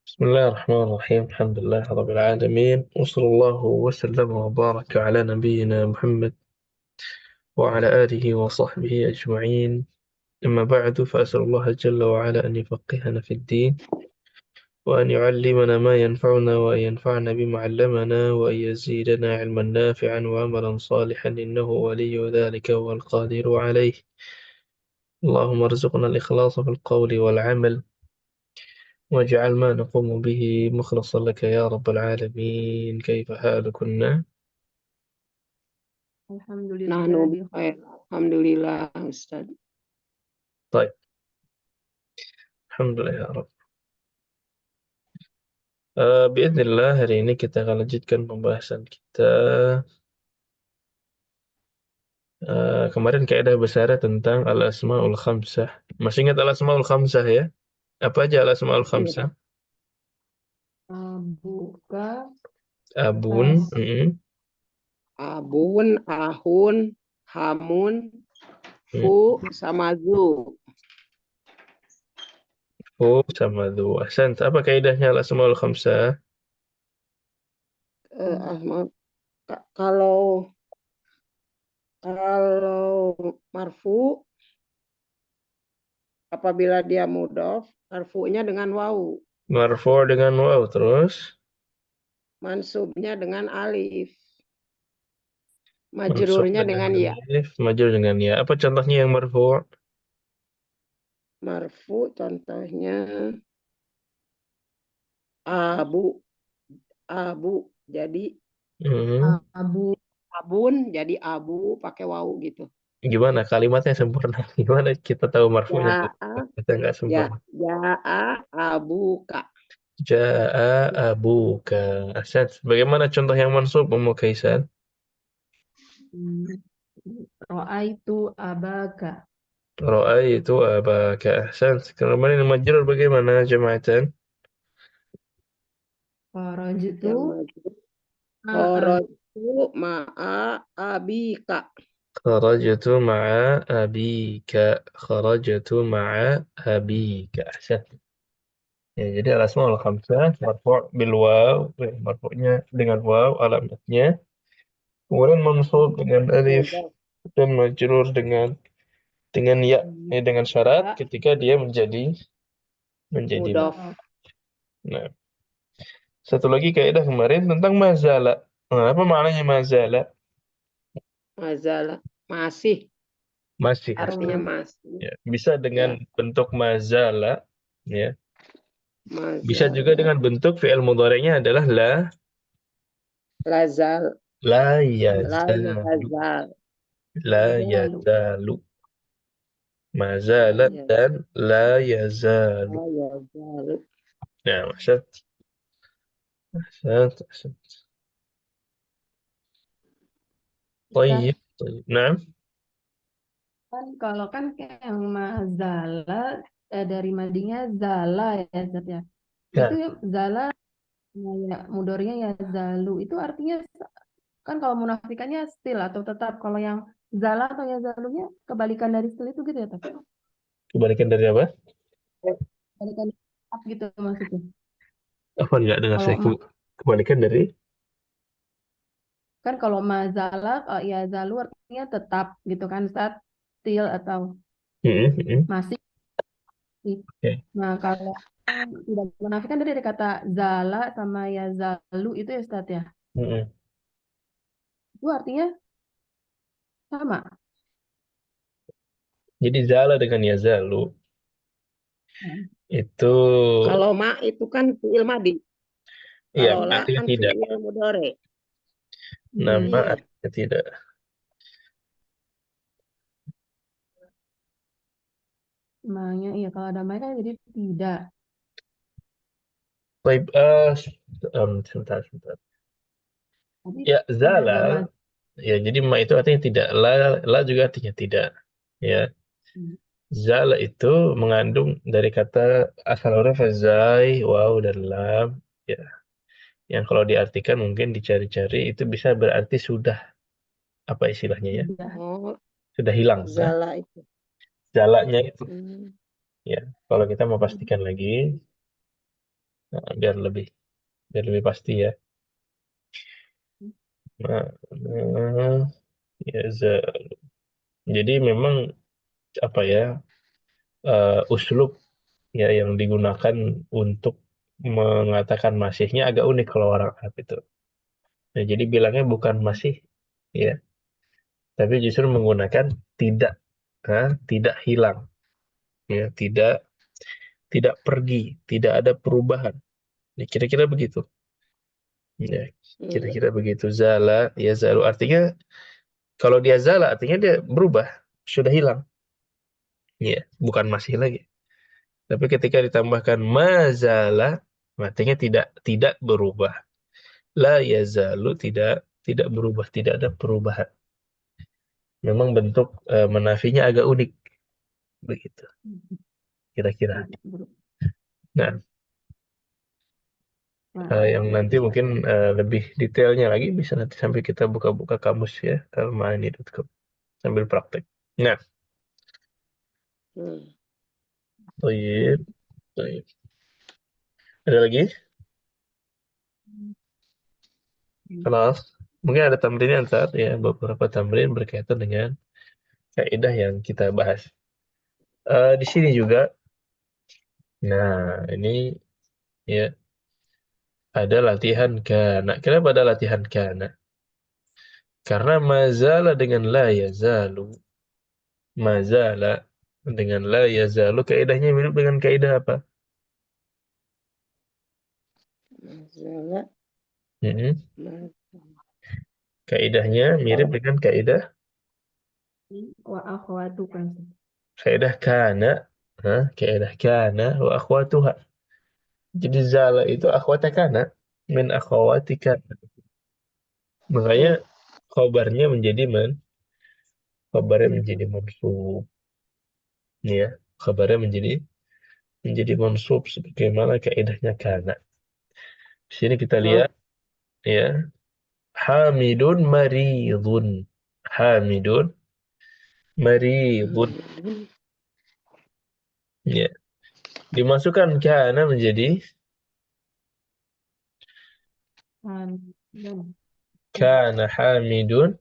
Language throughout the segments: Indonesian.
بسم الله الرحمن الرحيم. الحمد لله رب العالمين، وصلى الله وسلم وبارك على نبينا محمد وعلى آله وصحبه أجمعين. أما بعد، فأسأل الله جل وعلا أن يفقهنا في الدين، وأن يعلمنا ما ينفعنا، وأن ينفعنا بما علمنا، وأن يزيدنا علما نافعا وعملا صالحا، إنه ولي ذلك والقادر عليه. اللهم ارزقنا الإخلاص في القول والعمل، واجعل ما نقوم به مخلصا لك يا رب العالمين. كيف حالكن؟ Nahnu Alhamdulillah. bi khair. Alhamdulillah, Ustaz. طيب، الحمد لله يا رب. بإذن الله hari ini kita akan lanjutkan pembahasan kita. Kemarin kaidah besar tentang al-asmaul khamsah. Masih ingat al-asmaul khamsah ya? Apa aja al-asmaul Iya. khamsah? Buka Abun, as Abun, ahun, hamun, mm, fu, sama zu. fu sama dhu. Ahsant. Apa kaidahnya al-asmaul khamsah? Asma, kalau marfu apabila dia mudhof, marfunya dengan wawu, Marfu' dengan waw, terus mansubnya dengan alif, mansub majrurnya dengan dengan ya. alif, majrur dengan ya. Apa contohnya yang marfu'? Marfu contohnya abu, abu jadi Hmm. abu abun jadi abu pakai wawu gitu. Gimana kalimatnya sempurna? Gimana kita tahu marfu'nya? Ya, Kita nggak ya, sempurna. abuka. Ja'a abuka. Ahsan. Bagaimana contoh yang mansub, Ummu Kaisan? itu abaka. Ra'aitu abaka. Ahsan. Kemarin majrur bagaimana jama'atan? Kharajtu Yang maju ma'a kharajtu ma'a abika. Kharajtu ma'a abika. Kharajtu ma'a abika. Ahsan. Ya, jadi al-asmaul khamsah marfu' bil waw, marfu'nya dengan waw alamatnya. Kemudian mansub dengan alif Mudhaf dan majrur dengan ya, dengan syarat ya, ketika dia menjadi mudhaf lam. Nah, satu lagi kaidah kemarin tentang mazala. Nah, apa maknanya mazala? mazala masih, Masih. artinya atau masih Ya, bisa dengan ya, bentuk mazala, ya. Bisa juga mazala dengan bentuk fi'il mudhari'nya adalah lazal la la yazalu. yazal La yazalu. yazalu. la Mazala dan la yazalu. yazalu. Nah, maksud, maksud. Ustaz, طيب طيب نعم. kan kalau kan kayak yang mazala dari madinya zala ya Ustaz ya. Itu Ya, zala ya mudornya ya zalu. Itu artinya kan kalau munafikannya still atau tetap. Kalau yang zala atau ya zalunya kebalikan dari still itu gitu ya Ustaz. kebalikan dari apa? Kebalikan dari tetap gitu maksudnya. Apa enggak dengar Kalau saya kebalikan dari? kan kalau mazala ya zalu artinya tetap gitu kan saat still atau Hmm. masih. Oke. Nah kalau tidak menafikan dari kata zala sama ya zalu itu ya Ustaz ya. Hmm. Itu artinya sama. Jadi zala dengan yazalu Hmm. itu, Kalau ma itu kan fi'il madi, iya, kalau la artinya kan tidak. fi'il mudhari. Nama Hmm. Iya, artinya tidak. Makanya iya kalau ada mereka jadi tidak. Baik, sebentar, sebentar. Tapi Ya, tidak zala, ada mas. ya jadi ma itu artinya tidak. La juga artinya tidak. Ya, zala itu mengandung dari kata asal huruf zai, waw, dan lam. Ya, yang kalau diartikan mungkin dicari-cari itu bisa berarti sudah, apa istilahnya ya? Tidak. oh Sudah hilang. Nah, zala itu. zalanya itu. Hmm. Ya, kalau kita mau pastikan lagi, Nah, biar lebih pasti ya. Nah, ya jadi memang apa ya, uslub ya yang digunakan untuk mengatakan masihnya agak unik kalau orang Arab itu. Nah, jadi bilangnya bukan masih ya, tapi justru menggunakan tidak, tidak hilang ya, tidak pergi, tidak ada perubahan. Ya, kira-kira begitu. Ya, Hmm. kira-kira begitu. Zala, ya zalu artinya kalau dia zala artinya dia berubah, sudah hilang. Ya, bukan masih lagi. Tapi ketika ditambahkan mazala, artinya tidak berubah. La yazalu tidak berubah, tidak ada perubahan. Memang bentuk menafinya agak unik begitu kira-kira. Tidak berubah. Nah, Nah, yang nanti mungkin lebih detailnya lagi bisa nanti sampai kita buka-buka kamus ya, almaani.com sambil praktek. Nah, Hmm. baik, baik. Ada lagi? Kelas. Mungkin ada tamrinnya ntar ya, beberapa tamrin berkaitan dengan kaidah yang kita bahas. Di sini juga, nah ini ya ada latihan kana. Kenapa ada latihan kana? Karena mazala dengan la yazalu, mazala dengan la yazalu kaidahnya mirip dengan kaidah apa? Mazala, Mm-mm. ma- Kaidahnya mirip dengan wa akhwatu kan. kaidah kana, kaidah kana wa akhwatuha. Jadi zala itu akhwata kana min akhwati kana. Makanya khabarnya menjadi mansub ya. Khabarnya menjadi mansub sebagaimana kaidahnya kana. Di sini kita oh, lihat ya, Hamidun maridun. Hamidun maridun. hmm. Ya. Dimasukkan kana menjadi Kan dan kana hamidun.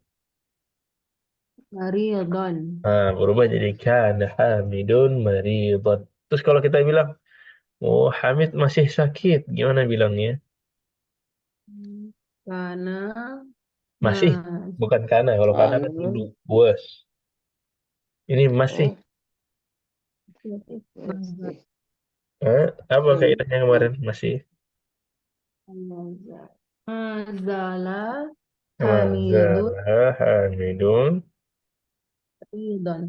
maridon. Berubah jadi kana hamidun maridun. Terus kalau kita bilang, oh Hamid masih sakit, gimana bilangnya? Karena Masih, mas bukan kana. Kalau kana kan dulu, Anu, was. Ini masih. oh, mazal masih. Apa Hmm. kaidahnya kemarin? Masih. mazala hamidun Mazalah hamidun. ridon.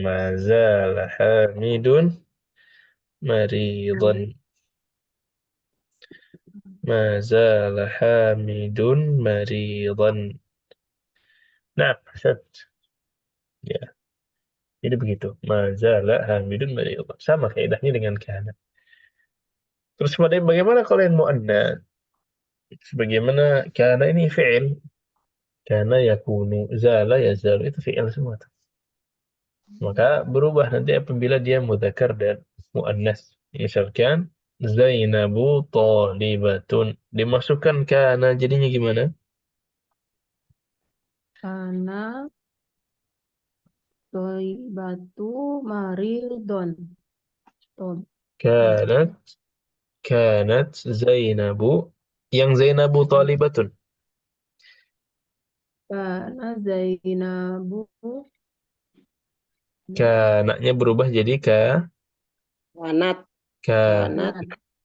Mazalah hamidun maridun. Mazalah hamidun maridun. Nah, Ustaz. Ya, jadi begitu. Mazalah hamidun maridun. Sama kaidahnya dengan kana. Terus bagaimana kalau yang mu'annas? Sebagaimana kana ini fi'il. Kana yakunu, zala yazalu itu fi'il semua. Maka berubah nanti apabila dia mudzakkar dan muannas. Misalkan Zainabu thalibatun. Dimasukkan kana jadinya gimana? Karena toibatu maridon. Tob. Kanat kanat Zainabu, yang Zainabu thalibatun. Karena Zainabu Kanaknya berubah jadi Wanat, ka wanat,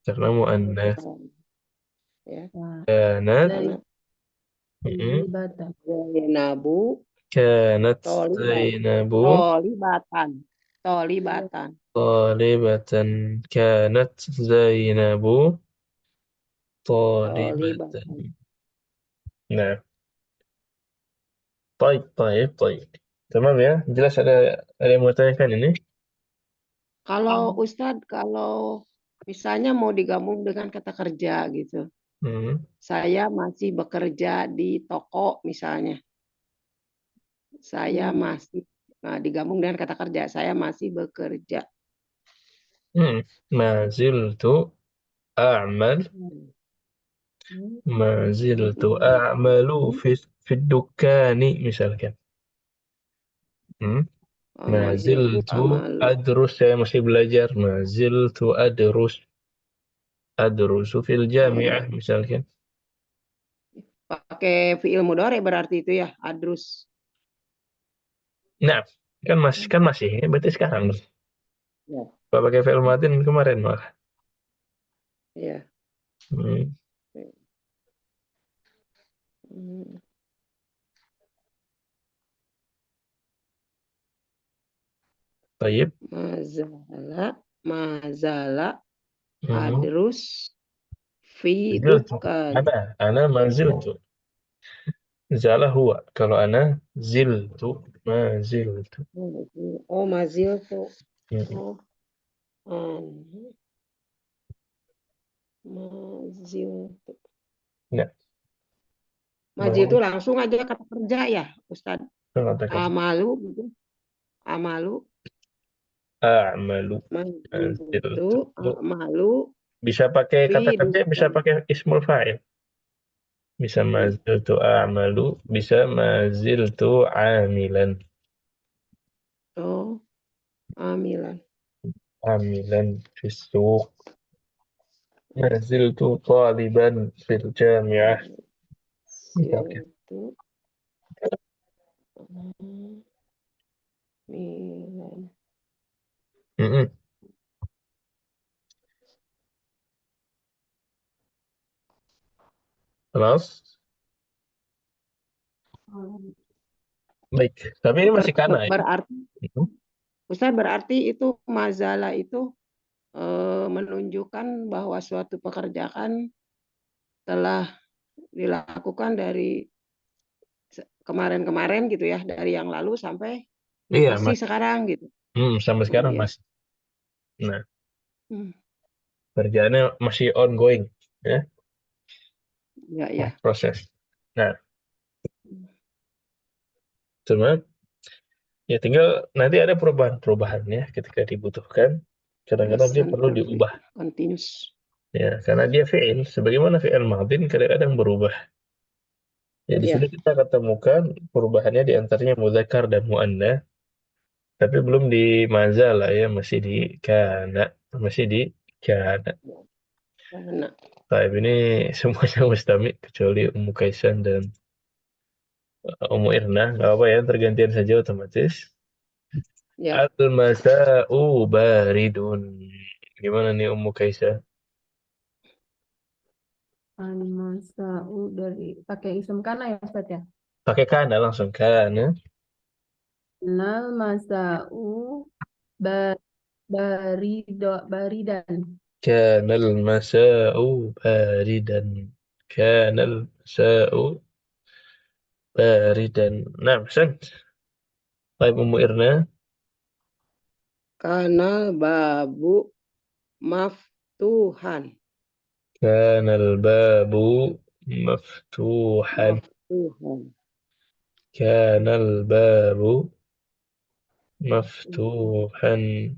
karena muannas. ya, Kanat wanat. mm, Zainabatan. Zainabu, kanat tolibat, Zainabu tolibatan, tolibatan. talibatan. Kanat Zainabu talibatan. Tolibatan. Nah, baik, baik, baik. Tamam ya, jelas ada yang mau tanyakan ini? Kalau Ustadz, kalau misalnya mau digabung dengan kata kerja gitu, Hmm. saya masih bekerja di toko misalnya, saya masih digabung dengan kata kerja, saya masih bekerja. Hmm. Maziltu أعمل Hmm. ما زلت أعمل في الدكان misalkan. Oh, ما maziltu زلت amalu. أدرس saya masih belajar ما زلت أدرس في الجامعة Oh, misalkan. pakai fiil mudhari berarti itu ya, adrus. Nah, kan masih ini berarti sekarang. Ya, Kalau pakai fi'il madin kemarin malah. ya. Hmm. Hmm. Tayyib. Mazala, mazala, Hmm. adrus, fi Ziltu. dukan. Ana ma ziltu. Zala huwa. Kalau ana ziltu ma ziltu. Oh, maziltu. Hmm. Oh, an, maziltu. Nah, Mazil itu mau langsung aja kata kerja ya, Ustadz. mengatakan Amalu, gitu. Amalu, a'malu maziltu, ziltu. amalu, Bisa pakai kata fi kerja, bisa dukan. pakai ismul fa'il. Bisa Hmm. maziltu a'malu, bisa maziltu amilan. Oh, amilan. Amilan fi suq. Maziltu taliban fil jami'ah. Misalkan. Maziltu, amilan. Mm-mm. Terus, baik. Tapi ini masih kana ya. Berarti, Mhm. Ustaz, berarti itu mazala itu menunjukkan bahwa suatu pekerjaan telah dilakukan dari kemarin-kemarin gitu ya, dari yang lalu sampai Iya, masih Mas. sekarang gitu. Sampai Oh sekarang iya. masih. Nah, Hmm. kerjaannya masih ongoing, ya, Ya, ya. proses. Nah, cuma ya tinggal nanti ada perubahan-perubahannya ketika dibutuhkan. Kadang-kadang dia Present perlu diubah, perfect continuous. ya, karena dia fi'il. Sebagaimana fi'il madin kadang-kadang berubah. Ya, di sini Ya, kita ketemukan perubahannya di antaranya mudzakkar dan muannats, tapi belum di mazalah ya, masih di kana. karena Taib ini semuanya mustami kecuali Ummu Kaisan dan Ummu Irna, nggak apa ya, tergantian saja otomatis. ya, Al-masa'u baridun. Gimana nih Ummu Kaisan? Al-masa'u dari pakai isim kana ya Ustaz ya. Pakai kana langsung kana. Nal masa'u ba- baridan. Kana al-masa'u baridan. Kana al-masa'u baridan. Nah, ahsant. Taib Ummu Irna. karena babu maftuhan, Kana al-babu maftuhan. maftuhan. Kana al-babu maftuhan.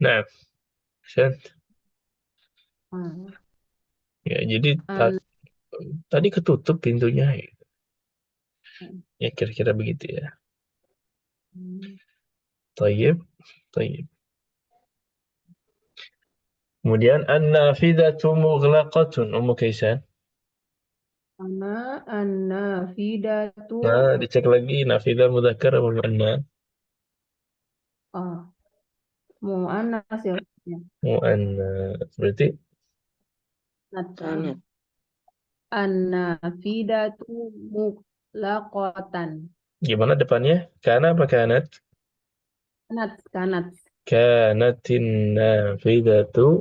Nah, ahsant. Ah, Ya, jadi an, tadi ketutup pintunya. Ya, kira-kira begitu ya. Tayyib, tayyib. Kemudian an-nafidhatu mughlaqatun. Ummu Kaisan. Ana an-nafidatu Nah, dicek lagi nafidah mudzakkar apa muannas? oh, mu'annas ya. Ya. Muannas. Berarti Karena An-nafidatu mutlaqatan. gimana depannya? Kana apa kanat? Kanat. Kanatin nafidhatu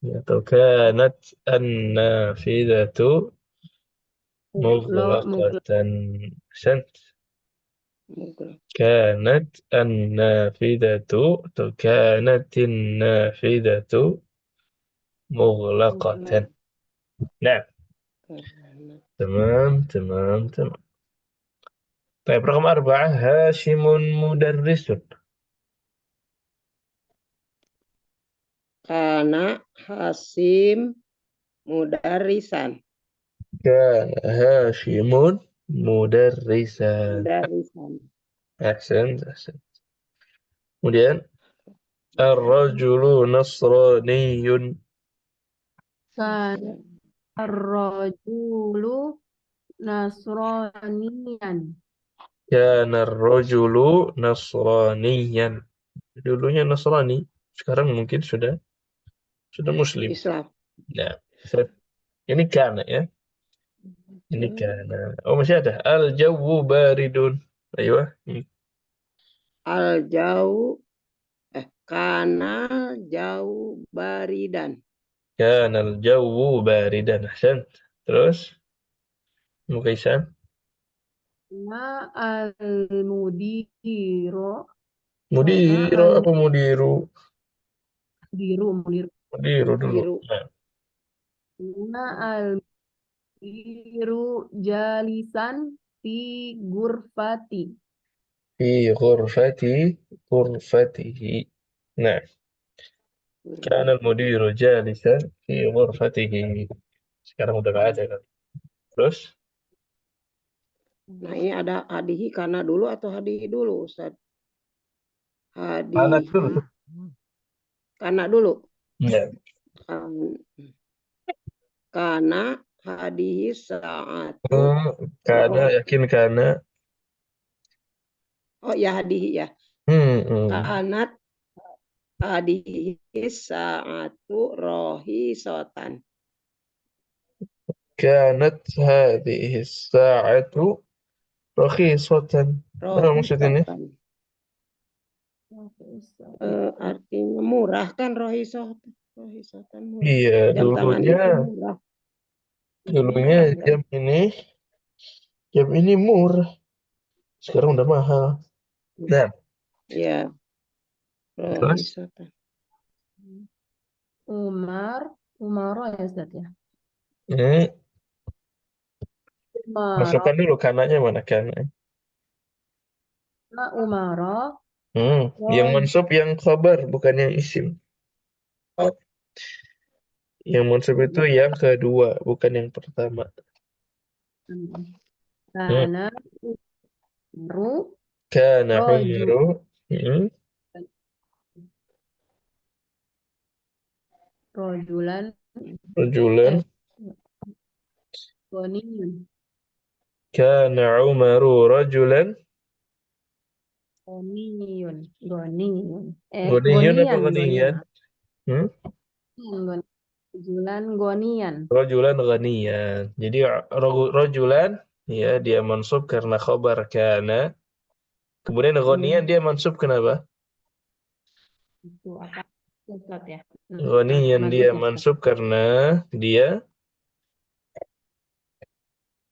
atau kanat an-nafidhatu Mutlaq. mughlaqatan. Ahsant. mughlaq. كانت النافذة كانت النافذة مغلقة. نعم. Karena تمام تمام تمام. طيب رقم 4 هاشم مدرس. Kana Hasim mudarisan. Kana Hashimun mudarrisan. Mudarisan. Ahsan, ahsan. Kemudian ar-rajulu nasraniyun. Kana ar-rajulu nasraniyan. Kana ar-rajulu nasraniyan. Dulunya Nasrani, sekarang mungkin sudah Muslim. Islam. Nah, ini kana ya. Ini kana. Oh, masih ada. Al-jawu baridun. Ayo. Al-jau kana jauh baridan. Kana al-jawu baridan. Ahsan. Terus, Mukaisan. Kana al-mudiro. Kana Mudiro apa mudiru? al-mudiru. Mudiru dulu. Biru. Nah, Kana al-mudiru jalisan fi gurfati. fi ghurfatihi. Nah, kana al-mudiru jalisan fi ghurfatihi. Sekarang udah nggak ada kan. Terus, Nah, ini ada hadihi kana dulu atau hadihi dulu, Ustaz? kana Hadihi dulu. kana dulu. Ya. Kan- Kana hadihi saatu. Kana yakin kana. Oh ya, hadihi ya. Hmm. Kanat hadihi saatu rohi sotan. كانت هذه الساعة رخيصة. Apa Rohi maksud ini? sotan. Artinya murah kan rohi sotan. Rohi sotan murah. Iya, Jam tangan dulunya itu murah. dulunya Murah berarti. jam ini murah. Sekarang udah mahal. Nah, Ya, rohi terus sotan. Umaro ya Ustaz ya. hmm, Umaro, masukkan dulu kananya mana kana? Umaro, Yang Roj, mansub yang khabar bukan yang isim. Yang mansub itu yang kedua, bukan yang pertama. Hmm. Kana Ru Kana Roju Umaru. Hmm. Rojulan Rajulan. Goniyun Kana Umaru rajulan. Goniyun Goniyun Ghaniyun apa Goniyan ghaniyan? Hmm? Rojulan Goniyan Rajulan ghaniyan. Jadi rajulan ya dia mansub karena khabar kana. Kemudian ghaniyan dia mansub kenapa? itu apa Ustaz ya. Ghaniyan dia Madus ya Ustaz. mansub karena dia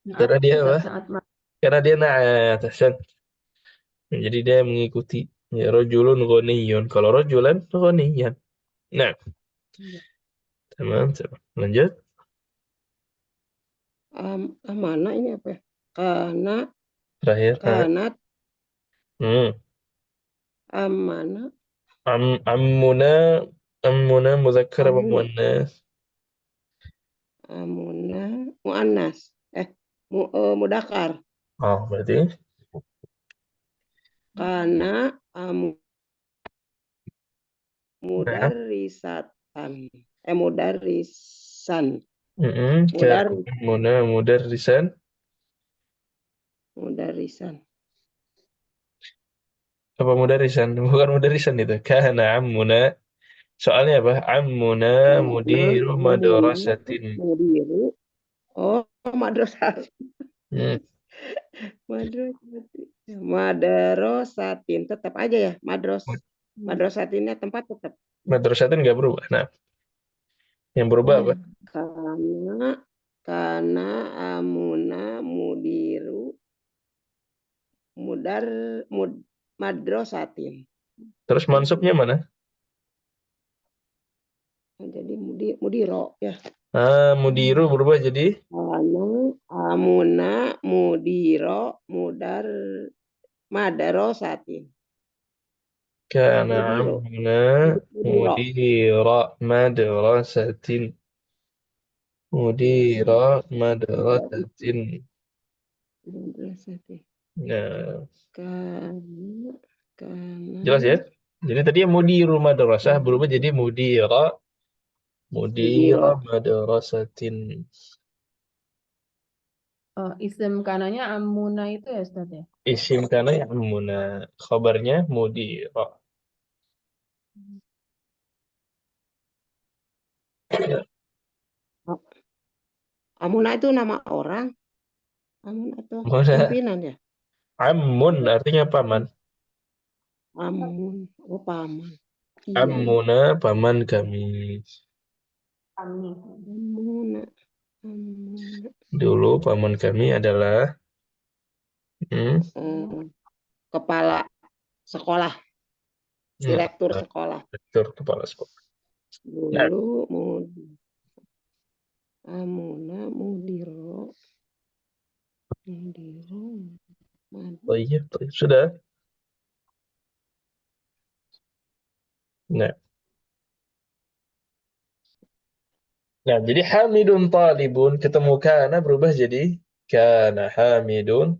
Saat karena dia Ustaz apa? saat Karena dia na'at. Ahsan. Jadi dia mengikuti ya rajulun ghaniyun. Kalau rajulan ghaniyan. Nah, tamam, tamam. Lanjut. Mana ini apa ya? Kana Terakhir. kanat Hmm. amana Ammuna ammuna mudzakkar apa amuna muannas? amuna muannas mudakar. Oh, berarti Kana nah. mudarrisatan mudarrisan Kayak mudar mudarrisan. mudarrisan Apa mudarisan? Bukan mudarisan itu. Kana ammuna. Soalnya apa? Ammuna mudiru amuna madrasatin. mudiru oh madrasah Hmm. madrasatin tetap aja ya madrasatinnya tempat tetap. Madrasatin nggak berubah. Nah, yang berubah apa? Karena karena amuna mudiru mudar mud madrasatin. Terus mansubnya mana? Jadi mudiro ya. Mudiru berubah jadi Karena amuna mudiro mudar madrasatin. Kana Mudiro. ammuna Mudiro. mudira madrasatin. Mudira madrasatin. Madrasati. Nah, Kana. jelas ya? Jadi tadi mudiru madrasah berubah jadi mudira Mudiro. madrasatin. Oh, isim kananya amuna itu ya Ustaz ya? Isim kana ya ammuna. Khabarnya mudira. Ya. Oh, Amuna itu nama orang. Amun atau Mana? pimpinan ya? Ammun artinya paman. Amun. Oh, paman. Iya, iya. Ammuna paman kami. Kami. Amuna. Amuna. Dulu paman kami adalah Oh, kepala sekolah, nah, direktur sekolah. direktur kepala sekolah. Nah, Dulu Amuna Mudiro. Mudiro. iya, sudah. Nah, nah, jadi Hamidun talibun ketemu kana berubah jadi kana Hamidun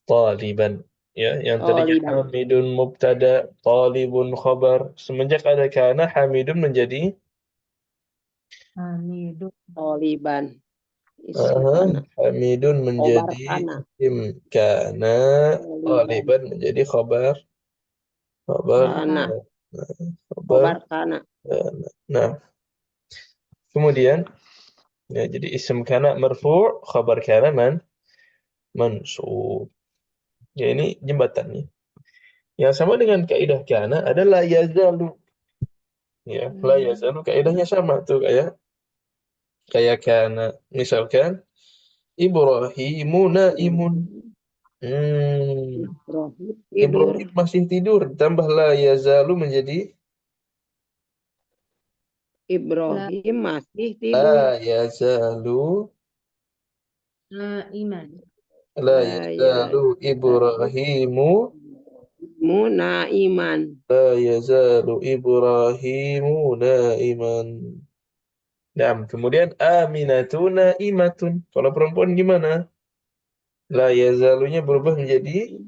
taliban. Ya, yang tadinya Toliban. Hamidun mubtada, talibun khabar. Semenjak ada kana Hamidun menjadi Hamidun. Toliban. Isim kana. Hamidun Kobar menjadi kana. isim kana, Toliban. taliban menjadi khabar, khabar, Kana. khabar. Kobar kana. kana. Nah, kemudian ya, jadi isim kana marfu', khabar kana mansub. Ya, ini jembatannya. Yang sama dengan kaidah kana adalah yazalu. Ya, la yazalu kaidahnya sama tuh kayak kana. Misalkan Ibrahimu naimun. Hmm, Ibrahim tidur. Ibrahim masih tidur. Tambah la yazalu menjadi La Ibrahim masih tidur. yazalu. iman. La Ya, yazalu Ibrahimu. Munaiman. La yazalu Ibrahimu naiman. Nah, kemudian aminatun naimatun. Kalau perempuan gimana? La yazalunya berubah menjadi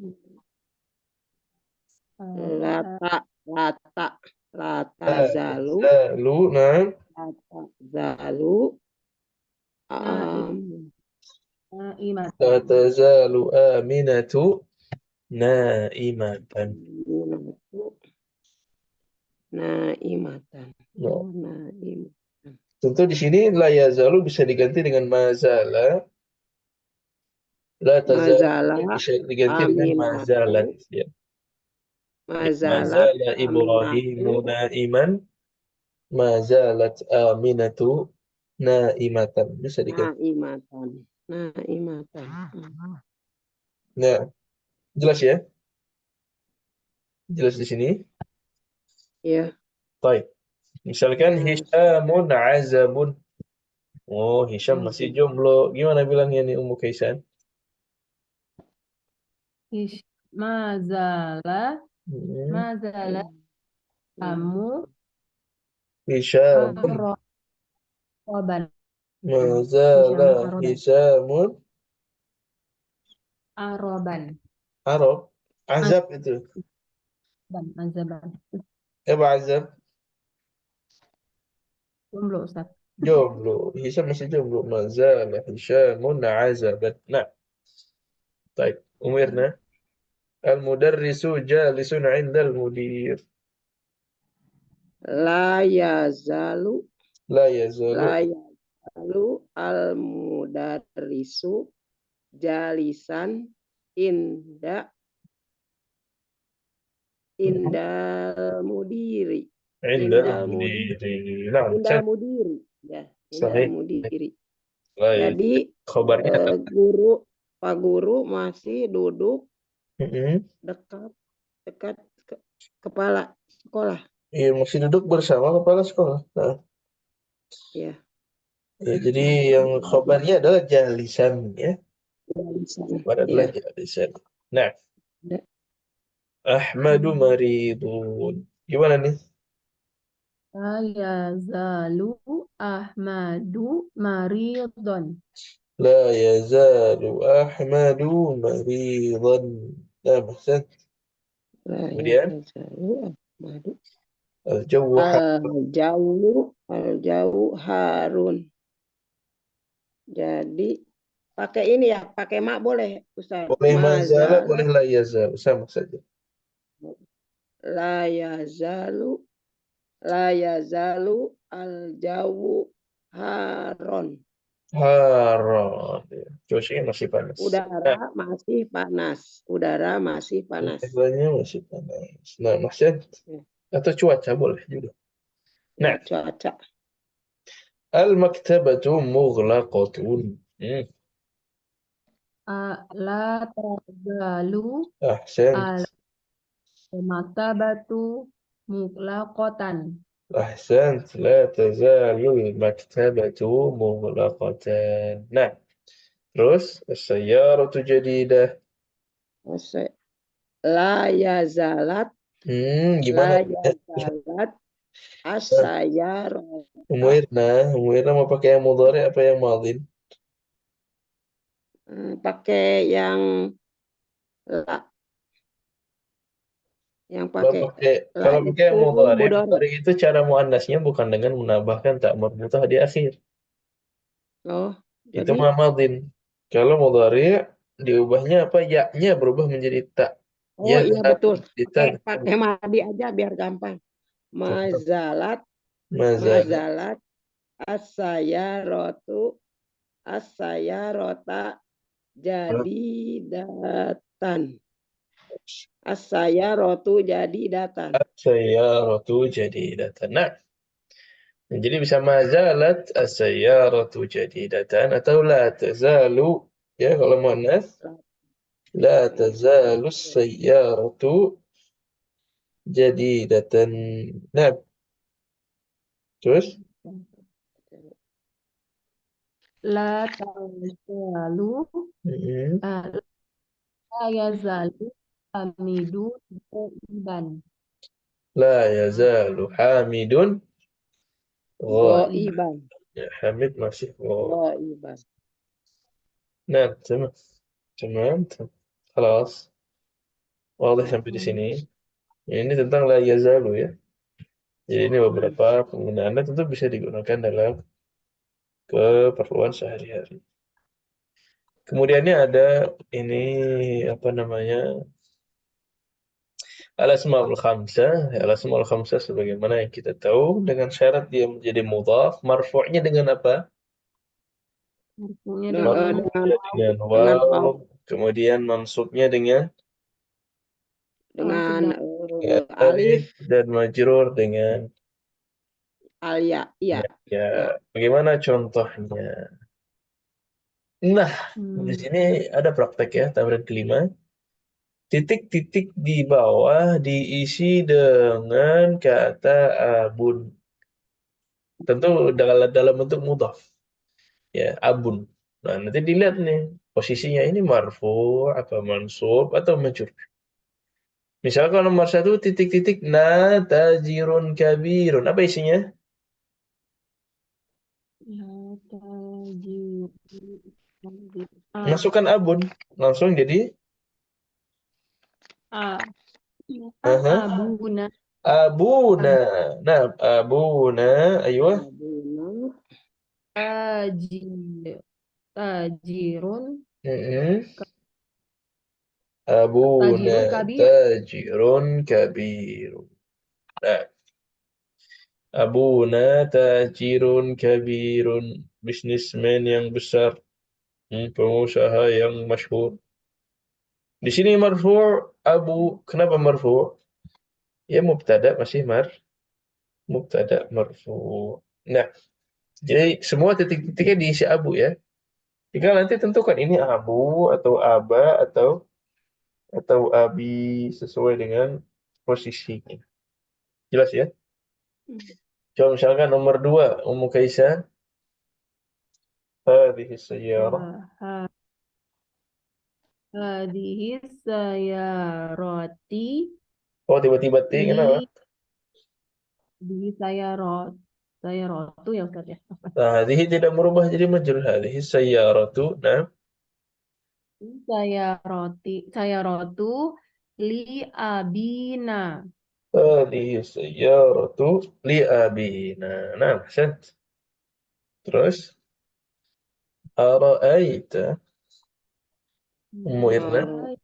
Lata, lata, lata la zalu, yazalu. Nah, lata zalu, Na am, iman. la tazalu aminatu naimatan. munatu, naimatan. Nah, Oh, naimatan. tentu di sini la yazalu bisa diganti dengan mazala. La tazalu Mazala, bisa diganti dengan aminatu, mazalat. Ya. mazalat, Mazala aminatu, Ibrahimu naiman. Mazalat aminatu naimatan. Bisa diganti. naimatan, naimatan. Nah, jelas ya? Jelas di sini. Ya, Baik. Misalkan jelas. Hishamun azabun. Oh, Hisham masih Azab. jomblo. Gimana bilangnya nih Ummu Kaisan? Ish. Mazala. Hmm. Mazala kamu Hishamun. aroban. Mazala Hishamun aroban. Hishamun. Aroban. Arab. Azab itu. Azaban. Azaban. Apa azab? Jomblo Ustaz. Jomblo. Hisham masih jomblo. Mazala Hishamun azabat. Nah, baik. Umirna. Al-mudarrisu jalisun 'indal mudir. La yazalu, La yazalu. la yazalu al mudarrisu jalisan inda indal mudiri, 'Indal indal mudiri, mudiri. Nah, indal mudiri, ya, indal sahih. mudiri. Baik. Jadi Khabarnya apa? Pak Guru masih duduk Mm-mm. dekat dekat kepala sekolah, Iya, masih duduk bersama kepala sekolah. Nah, ya, ya, jadi yang masih duduk khabarnya adalah jalisan ya. di sana, Khabar adalah ya. jalisan. Nah, Ahmadu maridun. Gimana nih? La yazalu Ahmadu maridon. La yazalu Ahmadu maridan. Nah, maksud. La Kemudian yazalu Ahmadu. al-jawu Al-jauh harun. Jadi pakai ini ya, pakai mak boleh, Ustaz. boleh mazala, Mazala boleh la yazal, sama saja. la yazalu la yazalu al-jawu haron. Haron. Ya. Cuacanya masih panas. Nah, Udara masih panas. Udara masih panas. udaranya masih panas. Nah, maksud Ya, atau cuaca boleh juga. ya, Nah, cuaca. al-maktabatu mughlaqatun. Hmm. La tazalu Ahsan. al-maktabatu mutlaqatan. أحسنت لا تزال المكتبة مغلقة نعم terus السيارة جديدة La yazalat gimana la yazalat as-sayyarata. Umirna mau pakai yang mudhari apa yang madin Pakai la yang kalau pakai pakai la kalau pakai yang itu mudhari mudhari. mudhari itu cara muannasnya bukan dengan menambahkan tak marbutah di akhir Oh, itu jadi mah madin kalau mudhari diubahnya apa ya-nya berubah menjadi tak ya oh iya betul. di Pakai tak pakai madi aja biar gampang. Mazalat mazalah mazalat as-sayyaratu as-sayyarata jadi datan. As-sayyaratu jadi datan. sayyaratu jadidatan. Nah, jadi bisa mazalat as-sayyaratu jadidatan atau la tazalu ya kalau muannas la tazalu as-sayyaratu jadidatan. Nah, terus La tazalu mm, la yazalu hamidu iban. la yazalu Hamidun ghaib. Ghaiban. Ya, Hamid masih ghaib. Ghaiban. Nah, تمام تمام تمام. خلاص واضح sampai di sini. Ini tentang la yazalu ya. Jadi ini beberapa penggunaannya tentu bisa digunakan dalam keperluan sehari-hari. Kemudiannya ada ini apa namanya al-asmaul khamsah. Al-asmaul khamsah sebagaimana yang kita tahu dengan syarat dia menjadi mudhaf, marfu'nya dengan apa? Marfu'nya dengan Marfu'nya dengan Dengan waw, kemudian mansubnya langsung dengan dengan dengan alif alif dan majrur dengan alia. Iya, ya. ya. Bagaimana contohnya? Nah, di hmm, sini ada praktek ya, tamrin kelima. Titik-titik di bawah diisi dengan kata abun. Tentu dalam bentuk mudhaf. Ya, abun. Nah, nanti dilihat nih posisinya ini marfu, apa mansub atau majrur. Misalkan nomor satu titik-titik na tajirun kabirun. Apa isinya? la tajiru Masukkan abun. Langsung jadi a aha, abuna abuna. Nah, abuna. Ayo. Abuna tajir tajirun Mm-mm. Abuna tajirun kabir. tajirun kabirun. Nah, Abuna tajirun kabirun. Bisnismen yang besar. Pengusaha yang masyhur. Di sini marfu' Abu. Kenapa marfu'? Ya mubtada masih mubtada marfu'. Nah, jadi semua titik-titiknya diisi Abu ya. Tinggal nanti tentukan ini Abu atau Aba atau Abi sesuai dengan posisinya. Jelas ya? Coba misalkan nomor dua, Ummu Kaisah. هذه السيارة Ha- Hadihi sayaroti Oh, tiba-tiba T, kenapa? li di sayarotu ya Ustaz ya. Nah, hadhihi tidak merubah jadi majrur. Hadhihi sayyaratu. Nah, Sayarotu li abina. hadhihi sayyaratu li abina. Nah, ahsant. Terus, ara'aita. Ummu Irna. Aro,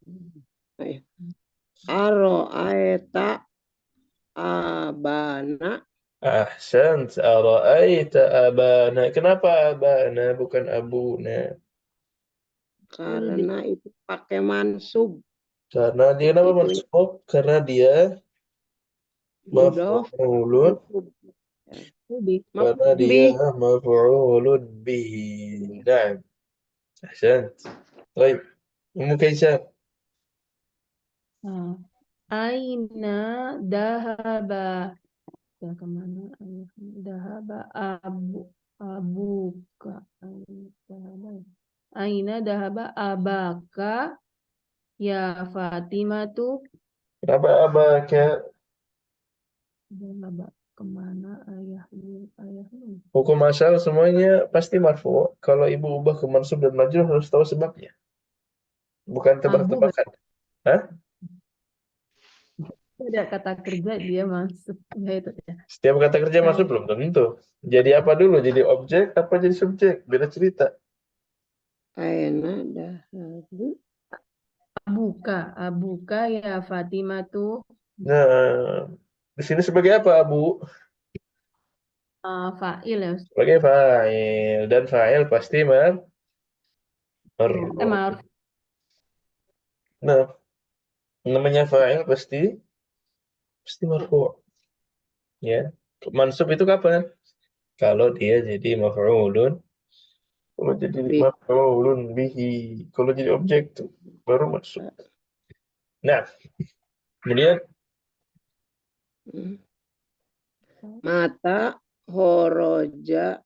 eh, Aro'aeta abana Ahsant. Ara'aita abana. Kenapa abana bukan abuna? karena itu pakai mansub Karena dia kenapa itunya mansub? Karena dia mudof maf'ulun. mansub ya. Lebih. Karena Maf'ul dia bih maf'ulun bihi. Nah, ahsant. Baik. Ummu Kaisar. Nah, aina dahaba. Ya kemana ayahnya? Dahaba abuka. Dahaba ya. Aina dahaba abaka ya Fatimatu. Kenapa abaka? Dahaba kemana ayahnya? Hukum asal semuanya pasti marfu. Kalau ibu ubah ke mansub dan majrur harus tahu sebabnya. Bukan Abu berarti tebak-tebakan. Hah? ada kata kerja dia masuk ya itu ya. Setiap kata kerja Nah, masuk belum tentu. Jadi apa dulu? Jadi objek apa jadi subjek? Beda cerita. aina dahabu abuka ya Fatimatu. Nah, di sini sebagai apa, Abu? Fa'il ya Ustaz. Sebagai fa'il. Dan fa'il pasti marfu. Maruf. Nah, namanya fa'il pasti marfu. Ya. Mansub itu kapan? Kalau dia jadi maf'ulun. Kalau jadi bi maf'ulun bihi. Kalau jadi objek tuh baru masuk. Nah, kemudian mata horoja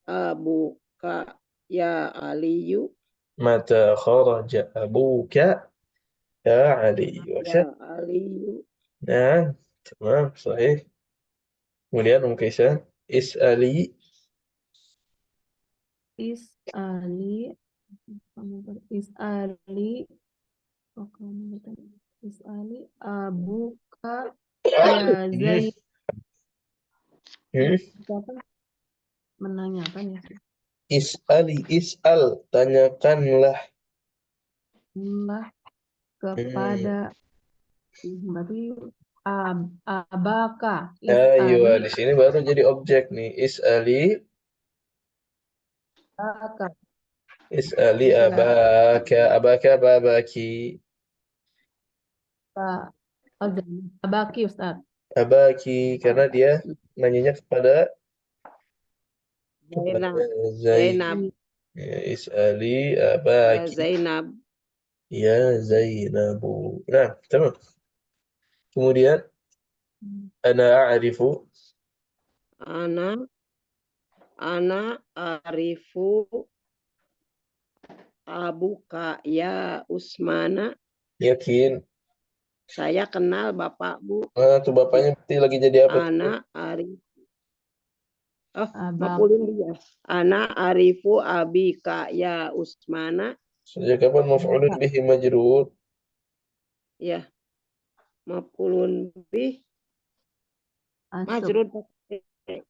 abuka ya Aliyu mata kharaja abuka ya Ali. ya Aliyu Nah, tamam, sahih. Kemudian Kaisar is'ali Is'ali Is'ali oh, kamu tadi. Is'ali abuka ya hmm, Zaid. hmm, Apa menanyakan ya sih. is'ali is'al tanyakanlah. Allah Hmm. kepada berarti abaka Ayo, is'ali di sini baru jadi objek nih. Is'ali abaka is'ali ya abaka babaki. oh, abaki Ustaz. Abaki karena dia nanyanya kepada Zainab Zaid. Zainab Ya, is'ali ya abaki Zainab ya Zainabu. Nah, tamam. Kemudian ana a'rifu anak anak arifu abuka ya Usmana yakin. saya kenal bapakmu Nah, tuh bapaknya berarti lagi jadi apa tuh? anak arif Abak mapulun dia anak arifu abika ya Usmana Sejak kapan maf'ulun bihi majrur? ya mapulun bih masuk majrur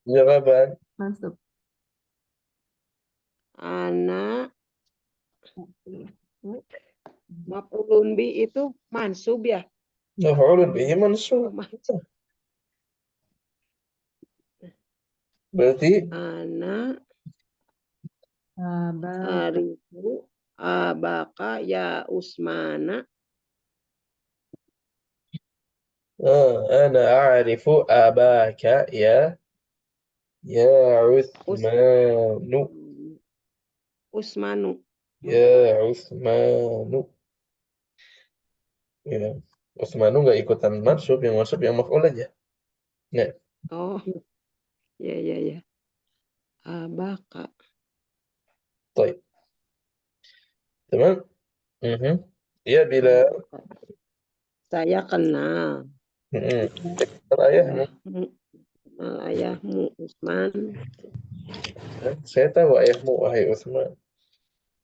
Sejak kapan? masuk anak mapulun bih itu mansub ya Maf'ulun bihi mansub. Berarti anak abak arifu abaka ya Usmana ana a'rifu abaka ya Us, Uthmanu. Usmanu Ya Uthmanu. Ya. Uthmanu nggak ikutan mansub yang maf'ul aja. Nah, oh ya ya ya abaka baik. Teman. Iya bila Saya kenal ayahmu. ayahmu Usman. Saya tahu ayahmu, wahai Utsman. Nah,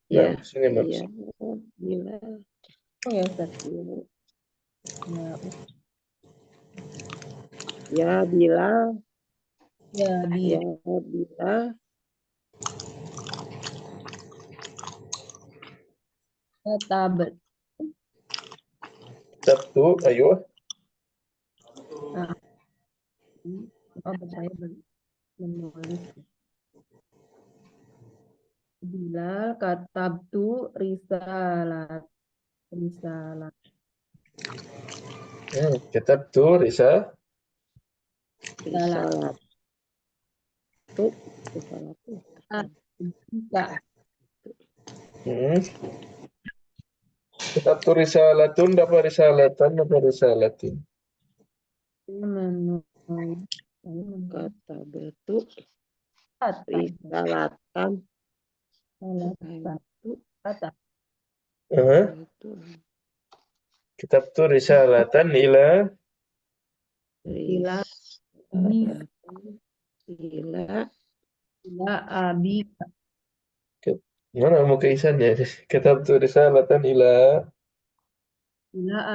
Ya, sini iya. maksud. Bilal. Oh ya Ustaz. Ya, Ya, Bilal. ya Ya, di Bilal. katabat. Sabtu, ayo. Nah, saya menulis. Bilal katabtu risalat. Risalat. Kitab tuh, Risa. Risalat. Tuh, risalat tuh. Enggak. Hmm. Kitab tuh risalatun, dapat risalatan, dapat risalatin. Menulis. Kata betul. Kata. Risalatan. Kata. Itu. Kata. Itu. Kitab tuh risalatan ila Bila bis Ila. ila abi mana mau keisannya? Kitab tuh risalatan ila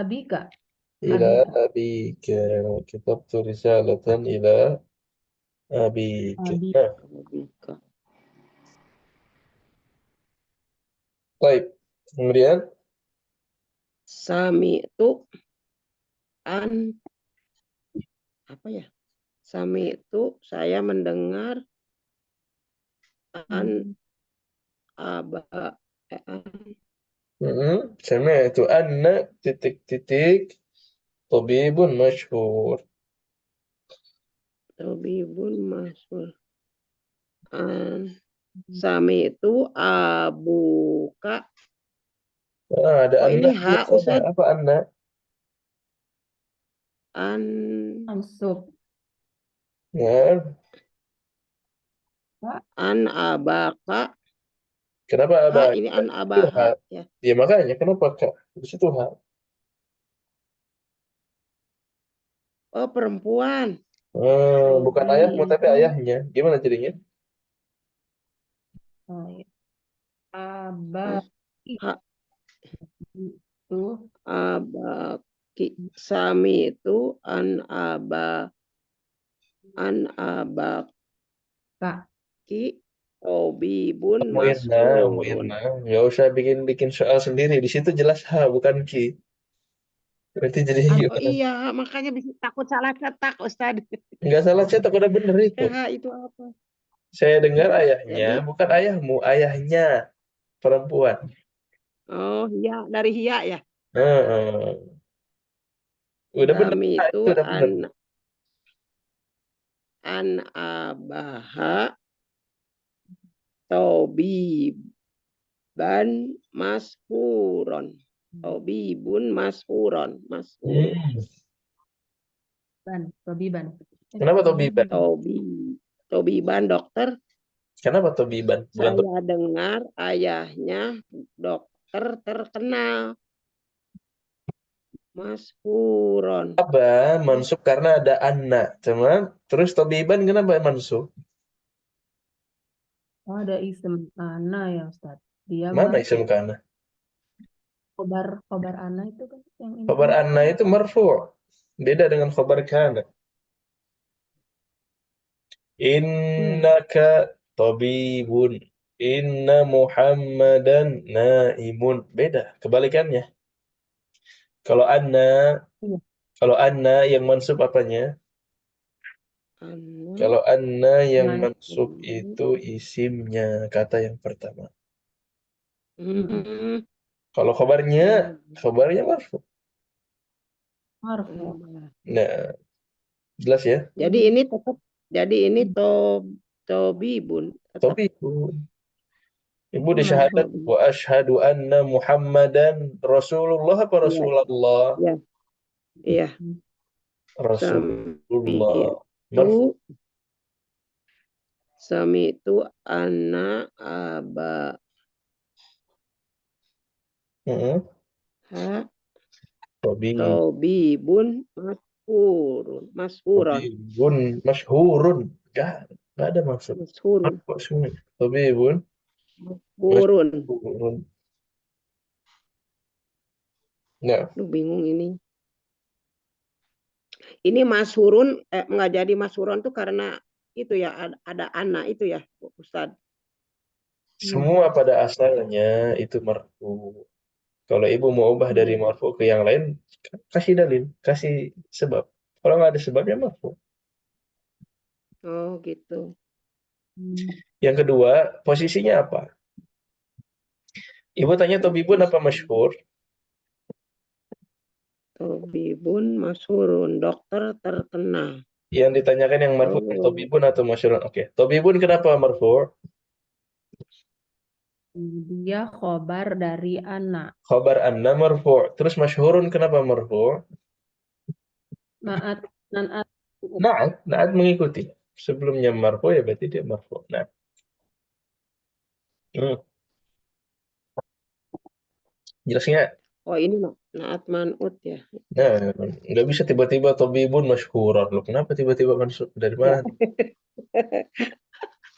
abika ila abika abika. Kitab tuh risalatan ila abika. abi Nah, Abika. baik. Kemudian Sami itu an apa ya? Sami itu saya mendengar an aba an sama itu anna titik-titik tabibun masyhur. tabibun masyhur. An Sami itu abuka. Ada Oh anna ini H biasanya. Ustaz. Apa anna? An mansub Ya, Pak. an abaka. kenapa H ada? ini an Itu abaha hak. ya. Ya makanya kenapa Kak? Di situ hak. Oh perempuan. Bukan ayahmu tapi Tabibun ayahnya. Gimana jadinya? Aba ah, ha, itu abaki. Sami itu an abaki Kak. tabibun Muirna, masyhurun. Muirna. Nggak usah bikin soal sendiri. Di situ jelas H bukan Ki. Berarti jadi Oh gimana? iya, makanya bisa takut salah cetak, Ustaz. Nggak salah cetak udah bener itu. H itu apa? Saya dengar ayahnya, Jadi, bukan ayahmu, ayahnya perempuan. oh iya, dari Hia ya. Heeh. Udah bener. Sami Nah, itu itu udah bener. an abaha tobiban mashuron. Tobibun mashuron. Mashur. Hmm. Tobiban. Kenapa Tobiban? Tobi. Tobiban dokter. Kenapa Tobiban? Bukan Saya dengar ayahnya dokter terkenal. Mashuron. Tobiban mansub karena ada anak. Cuman terus Tobiban kenapa mansub? Oh, ada isem Ana ya Ustaz. Dia Mana marfu. isim kana? Khobar Ana itu kan yang ini Khabar kan. anna itu marfu'. Beda dengan khabar kana. Iya. Innaka tabibun. Inna Muhammadan naimun. Beda, kebalikannya. Kalau anna, Iya. kalau anna yang mansub apanya? Anu, Kalau anna yang Nah, mansub itu isimnya, kata yang pertama. hmm, Kalau khabarnya marfu'. marfu. Nah, jelas ya? Jadi ini tetap jadi ini tobibun tetap Tabibun. Ibu Itu di syahadat marfu. wa asyhadu anna Muhammadan Rasulullah apa iya Rasulullah? iya iya sami Rasulullah. itu Marfu. sami itu anak aba Mm-mm. Ha, Tobi. tobibun masyhurun. Masyhuron. Tabibun masyhurun. Gak ada maksud. Masyhurun. Apa semua? Tabibun Masyhurun. masyhurun. Nah, Duh, bingung ini. Ini masyhurun nggak jadi masyhurun tuh karena itu ya ada anak itu ya, Ustadz. Iya. semua pada asalnya itu marfu. Kalau ibu mau ubah dari Hmm. marfu ke yang lain, kasih dalil, kasih sebab. Kalau nggak ada sebabnya marfu. Oh gitu. Hmm. Yang kedua, posisinya apa? Ibu tanya Tobibun apa masyhur? Tobibun masyhurun, dokter terkenal. Yang ditanyakan yang marfu Oh, Tobibun atau masyhur? Oke, Tobibun kenapa marfu? Dia khobar dari anak. Khabar anna marfu. Terus masyhurun kenapa marfu? Maat nan at. Naat mengikuti. Sebelumnya marfu ya berarti dia marfu. Nah, hmm, jelas nggak? oh ini Naat Manut ya. Nah, nggak bisa tiba-tiba Tobibun masyhur. Loh, kenapa tiba-tiba masuk dari Ya, mana?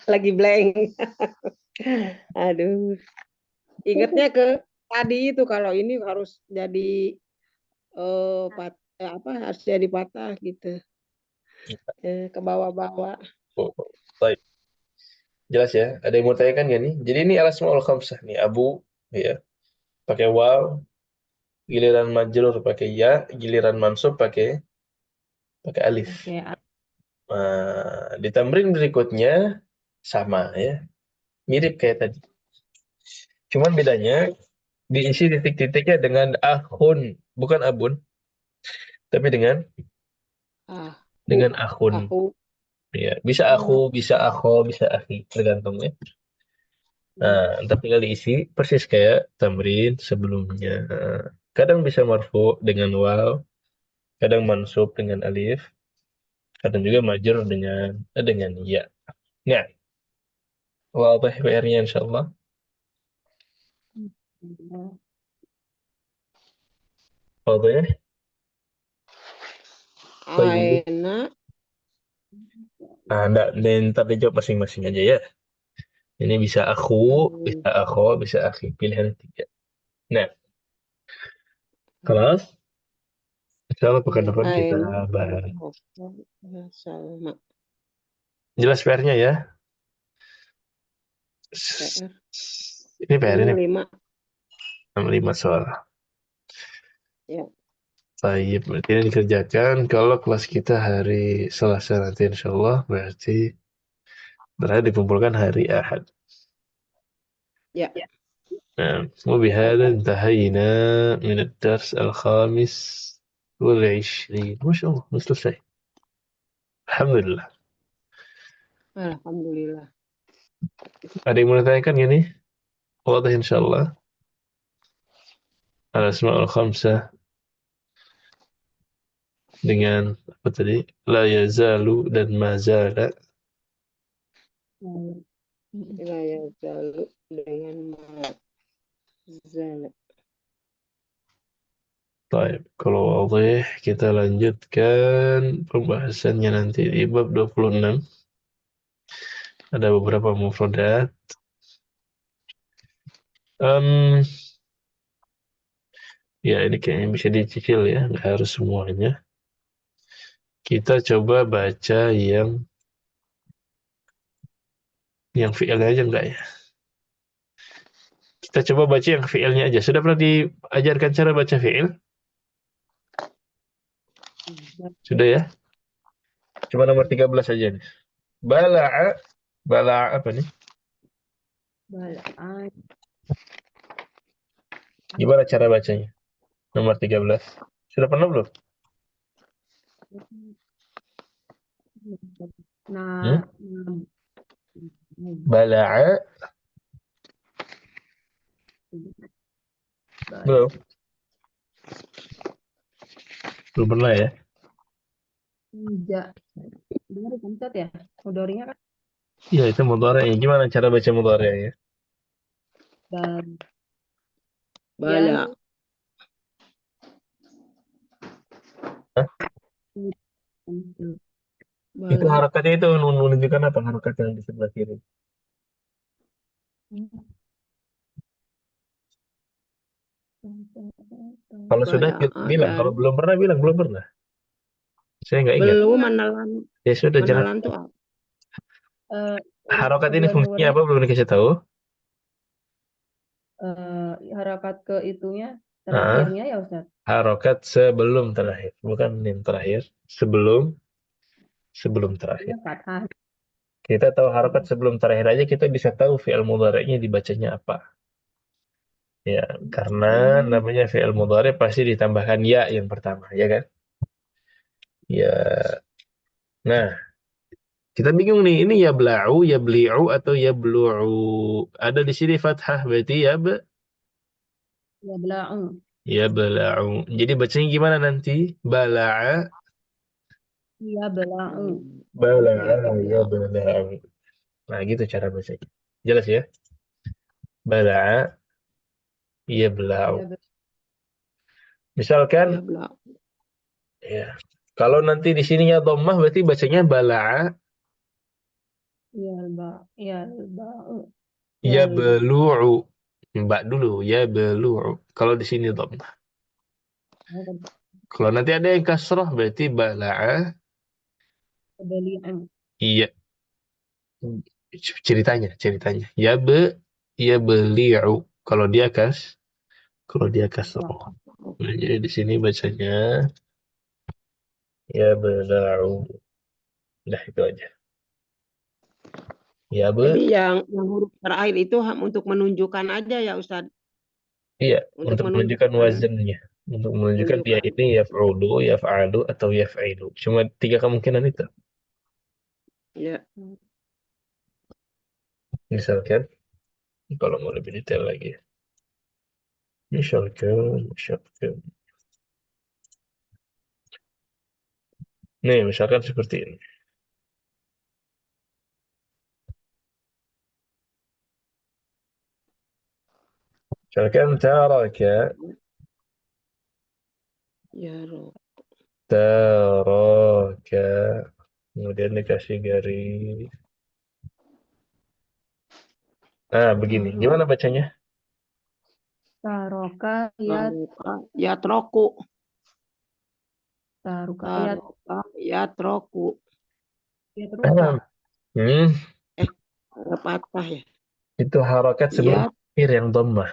lagi blank. Aduh, ingatnya ke tadi itu kalau ini harus jadi apa harus jadi patah gitu. Ke bawah-bawah. Oh, baik. Jelas ya. Ada yang mau tanyakan nggak nih? Jadi ini al-asmaul khamsah nih. Abu, ya, pakai waw. Giliran majrur pakai ya. Giliran mansub pakai pakai alif. Oke. Di tamrin berikutnya sama ya. Mirip kayak tadi. Cuman bedanya diisi titik-titiknya dengan ahun, bukan abun, tapi dengan Aku, ahun. aku. Ya, bisa aku, Oh, bisa akho, bisa akhi, tergantung ya. Nah, Hmm. ntar tinggal diisi persis kayak tamrin sebelumnya. Kadang bisa marfu dengan waw, kadang mansub dengan alif, kadang juga majrur dengan ya. Nah, wadih PR-nya insyaallah. Wadih. Baik. Aena. Nah, ntar dijawab masing-masing aja ya. Ini bisa Hmm, bisa akho, bisa akhi. Pilihan tiga. Nah, kelas. Insyaallah pekan depan kita Aena. bahas. Salma. Jelas PR-nya ya. PR. Ini PR ini 5. 5 soal. Ya, Baik, berarti ini dikerjakan kalau kelas kita hari Selasa nanti insya Allah berarti terakhir dikumpulkan hari Ahad. ya. Nah, وبهذا انتهينا من الدرس الخامس والعشرين ما شاء الله selesai. Alhamdulillah. Alhamdulillah. Ada yang mau ditanyakan gak nih? Wadah insya Allah. Al-Asma'ul Khamsah dengan apa tadi? La yazalu dan mazala. Hmm. Saya selalu dengan mazal. Baik, kalau wadih kita lanjutkan pembahasannya nanti di bab 26. Ada beberapa mufradat. Em, ya ini kayaknya bisa dicicil ya, nggak harus semuanya. Kita coba baca yang fiilnya aja enggak ya? Kita coba baca yang fiilnya aja. Sudah pernah diajarkan cara baca fiil? Sudah ya? Coba nomor 13 aja nih. Bala'a, bala'a apa nih? Balai. Gimana cara bacanya? Nomor 13. Sudah pernah belum? Nah, Hmm? Bala'a, bal- belum? Belum pernah ya? Enggak. Dengar dipencet ya. Mudorinya kan Iya, itu mudhari'. Gimana cara baca mudhari' ya? dan Bala. Hah? Gitu. Itu Bala. harokatnya itu menunjukkan apa harokat yang di sebelah kiri? Kalau sudah Bala bilang, kalau dan belum pernah bilang belum pernah. Saya nggak ingat. belum menelan. Ya sudah, jangan. Menelan tuh apa? Huruf Harokat ini kedua fungsinya murid apa belum dikasih tahu? harakat ke itunya Ah, terakhirnya ya Ustaz. harokat sebelum terakhir, bukan yang terakhir. Sebelum Ini terakhir. fathah. Kita tahu harokat sebelum terakhir aja kita bisa tahu fi'il mudhari'nya dibacanya apa. Ya, karena namanya fi'il mudhari' pasti ditambahkan ya yang pertama, ya kan? Ya. Nah, kita bingung nih, ini ya bla'u, ya bli'u, atau ya blu'u. Ada di sini fathah, berarti Ya bela'u. ya bela'u. Jadi bacanya gimana nanti? Bala'a, Ya bela'u. Ya bala'a, ya bala. bela'u. Nah, gitu cara bacanya. Jelas ya? Bala'a, ya bela'u. Ya Ya Misalkan, bala. ya, kalau nanti di sininya dhammah berarti bacanya bala'a, ya ba'u. ya Ya belu'u. Mbak dulu, ya belu'u. Kalau di sini dhammah. Kalau nanti ada yang kasrah berarti bala'a, beli'an. iya. Ceritanya. Ya beli'u. Kalau dia kasrah. Nah, jadi di sini bacanya ya bela'u. Udah itu aja. Ya Jadi yang huruf terakhir itu untuk menunjukkan aja ya Ustaz. iya, Untuk untuk menunjukkan menunjukkan. wazannya. Untuk menunjukkan dia Menunjukkan. ini yaf'ulu, yaf'alu, atau yaf'ilu. Cuma 3 kemungkinan itu. Ya. Misalkan, kalau mau lebih detail lagi. Misalkan. Nih, misalkan seperti ini. Misalkan Ya roh. taraka. Kemudian dikasih garis. Nah, begini. Taruh. Gimana bacanya? Taroka ya Taruka. Ya troku. taruka ya Taruka. Ya troku. ya teruka. Hmm, Ada patah ya. itu harokat sebelum Ya. akhir yang dhammah,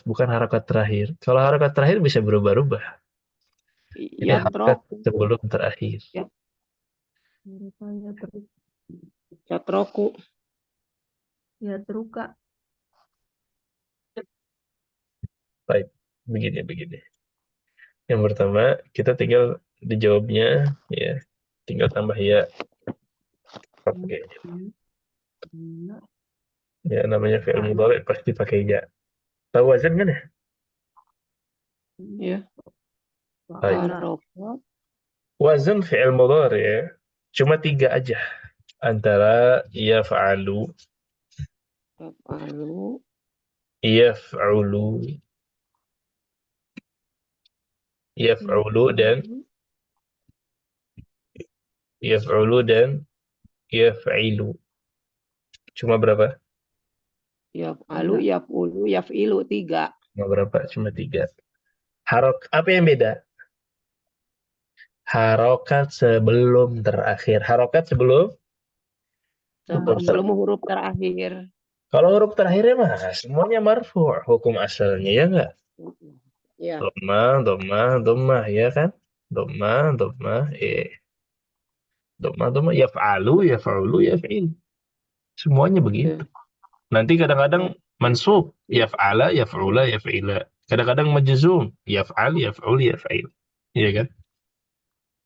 bukan harokat terakhir. Kalau harokat terakhir bisa berubah-ubah. Ini Ya harokat troku. sebelum terakhir. Ya, Taruka ya teruka. ya troku. Ya teruka. Baik, begini. Yang pertama, kita tinggal dijawabnya, ya, tinggal tambah ya. Oke. Ya, Ya, namanya fi'il mudhari pasti pakai ya. Tahu wazan kan ya? Ya. Baik. Taroka. Wazan fi'il mudhari ya, cuma 3 aja. Antara yaf'alu, Palu. yaf'ulu, yaf'ulu dan yaf'ulu dan yaf'ilu. Cuma berapa? Ya palu. Ya pulu. Ya filu. 3. Cuma berapa? Cuma 3. Apa yang beda? Harokat sebelum terakhir. Harokat sebelum huruf Sebelum terakhir. huruf terakhir. Kalau huruf terakhirnya mah semuanya marfu' hukum asalnya, ya enggak? Ya. Dhammah, ya kan? Dhammah, dhammah, yaf'alu, yaf'il. Semuanya begitu. Ya. Nanti kadang-kadang Oh. mansub, yaf'ala, yaf'ula, yaf'ila. Kadang-kadang majzum, yaf'al, yaf'ul, yaf'il. Iya kan?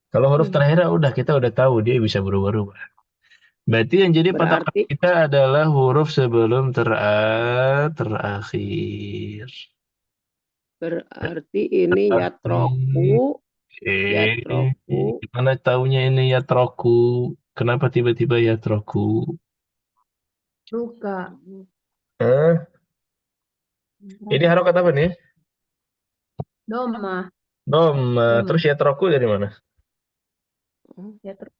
Kalau huruf terakhir udah kita udah tahu dia bisa berubah-ubah. Berarti yang jadi patokan Berarti kita adalah huruf sebelum terakhir. berarti ini ya troku. Terakhir. Ya troku. Gimana taunya ini ya troku? Kenapa tiba-tiba ya troku? teruka. Hah? Ini harokat apa nih? Doma. Terus yatroku dari mana? Ya terus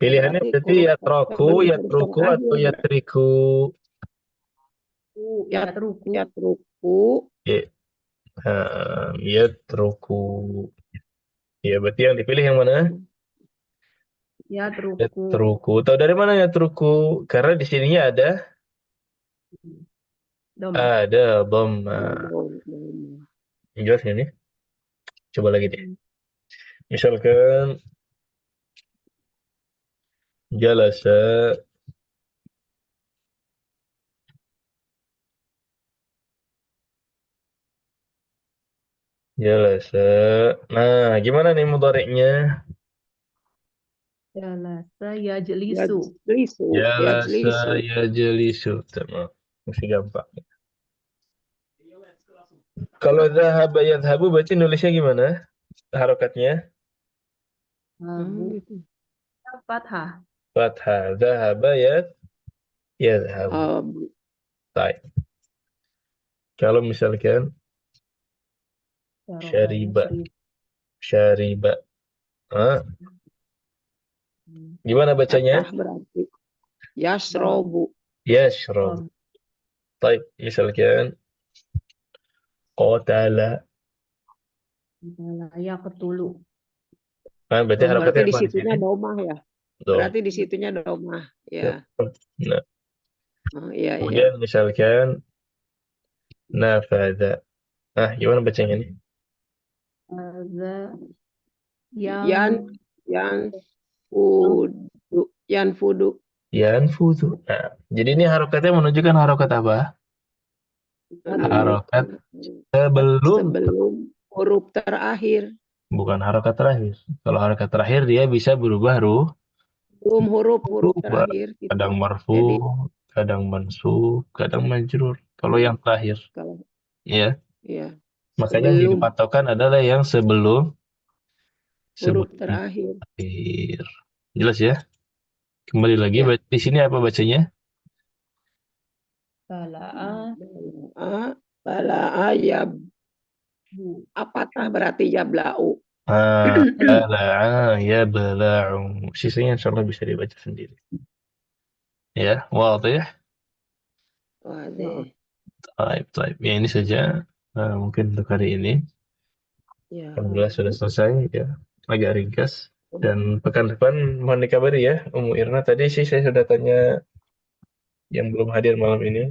Pilihannya Berarti berarti huruf yatroku, sebelum huruf yatruku, atau terakhir. yatriku. ya Yat, teruku. yatruku. Ya, yatruku. Ya, berarti yang dipilih yang mana? Ya teruku. Yatruku. Tahu dari mana yatruku? Karena di sininya ada Doma. dhamma. Jelas nggak nih? Coba lagi deh. Misalkan jalasa, jalasa. Nah, gimana nih mudhari'nya? Jalasa yajlisu. Yajlisu. Jalasa Yajlisu. yajlisu. Tamam. Masih gampang. Kalau zahaba yadhabu berarti nulisnya gimana? Harokatnya? Habu. Gitu. Fathah. Fathah. Zahaba yadhabu. Baik. Kalau misalkan Barokahnya syariba. 1000. Syariba. Ah, gimana bacanya? Fathah berarti. Yasrobu. Yashrab. Baik. Misalkan qatala. Ya ketulu. Nah, berarti Oh, berarti harokatnya di apa di situnya sini? domah ya. Dom. Berarti di situnya domah. Ya. Nah, Oh, iya, iya. kemudian misalkan nafada. Nah, gimana bacanya nih? Ada Yan, yang yan fudu. Yan fudu. Yanfudu. Nah, jadi ini harokatnya menunjukkan harokat apa? Harokat sebelum, Sebelum huruf terakhir. bukan harokat terakhir. Kalau harokat terakhir dia bisa berubah Belum huruf berubah. terakhir Kadang gitu. marfu, Jadi kadang mansub, kadang majrur. Kalau yang terakhir, kalau ya. ya Makanya yang jadi sebelum patokan adalah yang sebelum huruf sebelum terakhir. akhir. Jelas ya? Kembali lagi, Ya. di sini apa bacanya? balaa Bala'a ya apatah berarti ya blau. Bala'a ya bala'u. Sisanya insya Allah bisa dibaca sendiri. Ya, wadih. Wah, deh. Taib, taib. Ya, ini saja mungkin untuk hari ini. Ya. Alhamdulillah sudah selesai ya. Agak ringkas. Dan pekan depan mohon dikabari ya, Umu Irna. Tadi sih saya sudah tanya yang belum hadir malam ini.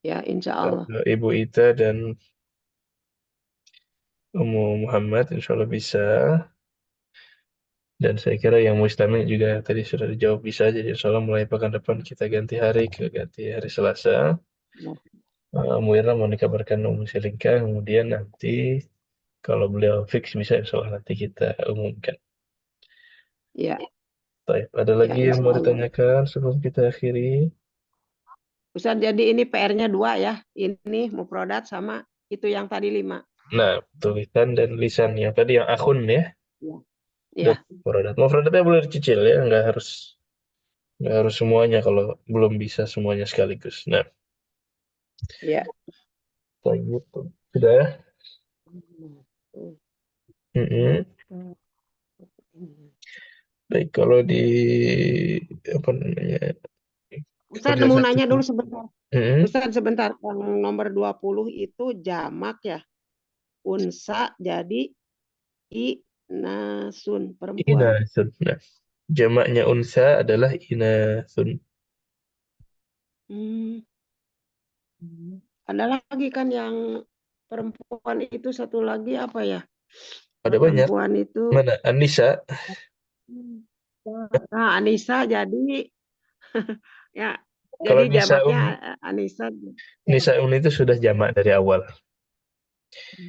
Ya, insya Allah. Ibu Ita dan Umu Muhammad insya Allah bisa. Dan saya kira yang Mustami juga tadi sudah dijawab bisa. Jadi insya Allah mulai pekan depan kita ganti hari Selasa. Nah, Umu Irna mau dikabarkan Umu Silika. Kemudian nanti kalau beliau fix bisa insya Allah nanti kita umumkan. ya, Baik, ada ya, lagi yang insya mau Allah. ditanyakan sebelum kita akhiri? Ustaz, jadi ini PR-nya 2 ya. Ini mufrodat sama itu yang tadi 5. Nah, tulisan dan lisan yang tadi yang akun ya. Ya. Dan Ya, mufradat. Mufradatnya boleh dicicil ya, nggak harus semuanya kalau belum bisa semuanya sekaligus. Nah, ya. baik, sudah. Mm-mm. Baik, kalau di apa namanya Ustaz mau kerjaan nanya cukup. dulu sebentar. Mm-mm. Ustaz sebentar, yang nomor 20 itu jamak ya. Unsa jadi inasun perempuan. Inasun. Nah, jamaknya unsa adalah inasun. Hmm. Ada lagi kan yang perempuan itu satu lagi apa ya? Ada banyak. Perempuan itu Mana? Anissa. Anissa jadi ya Kalau jadi jamaknya Anissa. Nisaun itu sudah jamak dari awal.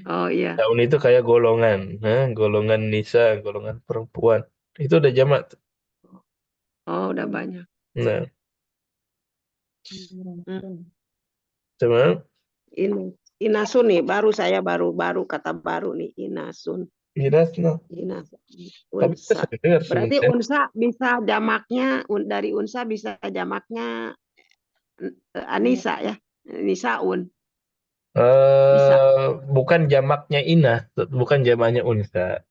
Oh iya. Nisaun itu kayak golongan, golongan nisa, golongan perempuan. Itu udah jamak tuh. Oh udah banyak. Nah, Hmm. teman, Ini Inasun nih baru kata baru nih Inasun. Inasna. Inasun. Tapi kita Unsa. sering dengar Berarti sebenarnya. unsa bisa jamaknya dari unsa bisa jamaknya Anissa ya. Nisaun. Bisa. Bukan jamaknya inah, bukan jamaknya unsa.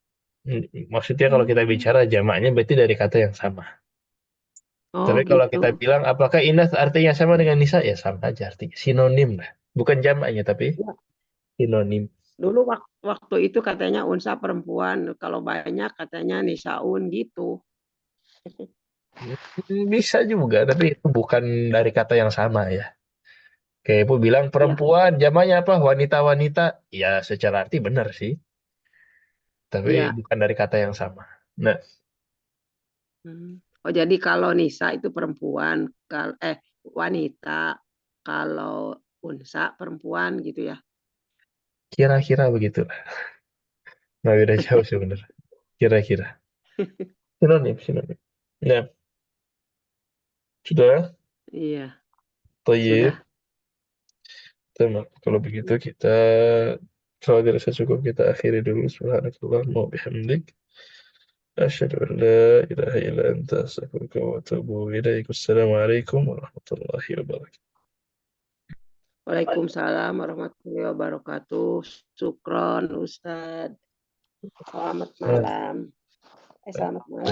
Maksudnya kalau kita bicara jamaknya berarti dari kata yang sama. Oh Tapi kalau gitu. kita bilang apakah inah artinya sama dengan nisa, ya sama aja artinya. Sinonim lah. Bukan jamaknya tapi Ya, sinonim. dulu waktu itu katanya unsa perempuan, kalau banyak katanya nisaun gitu. Bisa juga, tapi itu bukan dari kata yang sama ya. Kayak Ibu bilang Ya. perempuan, jamaknya apa? Wanita-wanita. Ya secara arti benar sih, tapi Iya. bukan dari kata yang sama. Nah, Oh jadi kalau nisa itu perempuan, wanita, kalau unsa perempuan gitu ya. kira-kira begitu. Nggak beda jauh sebenarnya. Kira-kira. Sinonim, sinonim. Nah, sudah. Iya, Toyib. sudah. Teman, kalau begitu kita kalau dirasa cukup kita akhiri dulu. Subhanakallah wa bihamdik. Asyhadu an la ilaha illa anta astaghfiruka wa atubu ilaik. Wassalamualaikum warahmatullahi wabarakatuh. Waalaikumsalam warahmatullahi wabarakatuh. Syukron Ustadz. Selamat malam. Selamat malam.